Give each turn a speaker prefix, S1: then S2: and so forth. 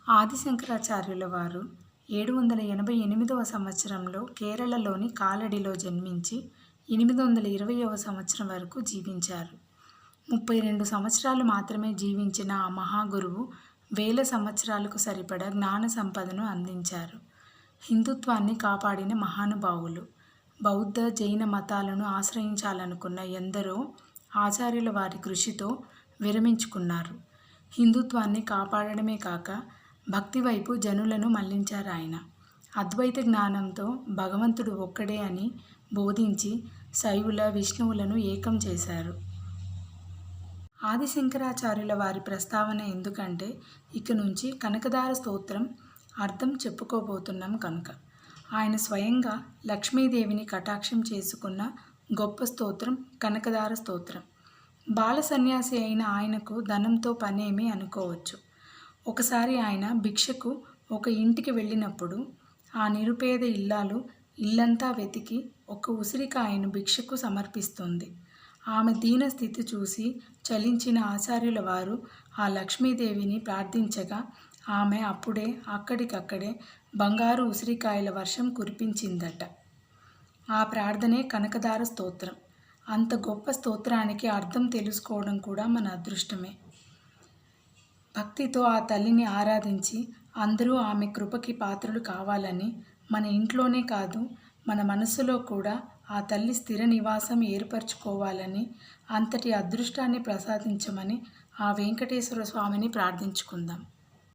S1: ఆదిశంకరాచార్యుల వారు 788వ సంవత్సరంలో కేరళలోని కాలడిలో జన్మించి 820వ సంవత్సరం వరకు జీవించారు. 32 సంవత్సరాలు మాత్రమే జీవించిన ఆ మహాగురువు వేల సంవత్సరాలకు సరిపడా జ్ఞాన సంపదను అందించారు. హిందుత్వాన్ని కాపాడిన మహానుభావులు. బౌద్ధ, జైన మతాలను ఆశ్రయించాలనుకున్న ఎందరో ఆచార్యుల వారి కృషితో విరమించుకున్నారు. హిందుత్వాన్ని కాపాడడమే కాక భక్తి వైపు జనులను మళ్లించారు ఆయన. అద్వైత జ్ఞానంతో భగవంతుడు ఒక్కడే అని బోధించి శైవుల, విష్ణువులను ఏకం చేశారు. ఆదిశంకరాచార్యుల వారి ప్రస్తావన ఎందుకంటే ఇక నుంచి కనకదార స్తోత్రం అర్థం చెప్పుకోబోతున్నాం కనుక. ఆయన స్వయంగా లక్ష్మీదేవిని కటాక్షం చేసుకున్న గొప్ప స్తోత్రం కనకదార స్తోత్రం. బాల సన్యాసి అయిన ఆయనకు ధనంతో పనేమి అనుకోవచ్చు. ఒకసారి ఆయన భిక్షకు ఒక ఇంటికి వెళ్ళినప్పుడు ఆ నిరుపేద ఇల్లాలు ఇల్లంతా వెతికి ఒక ఉసిరికాయను భిక్షకు సమర్పిస్తుంది. ఆమె దీన స్థితి చూసి చలించిన ఆచార్యుల వారు ఆ లక్ష్మీదేవిని ప్రార్థించగా ఆమె అప్పుడే అక్కడికక్కడే బంగారు ఉసిరికాయల వర్షం కురిపించిందట. ఆ ప్రార్థనే కనకదార స్తోత్రం. అంత గొప్ప స్తోత్రానికి అర్థం తెలుసుకోవడం కూడా మన అదృష్టమే. భక్తితో ఆ తల్లిని ఆరాధించి అందరూ ఆమె కృపకి పాత్రులు కావాలని, మన ఇంట్లోనే కాదు మన మనస్సులో కూడా ఆ తల్లి స్థిర నివాసం ఏర్పరచుకోవాలని, అంతటి అదృష్టాన్ని ప్రసాదించమని ఆ వెంకటేశ్వర స్వామిని ప్రార్థించుకుందాం.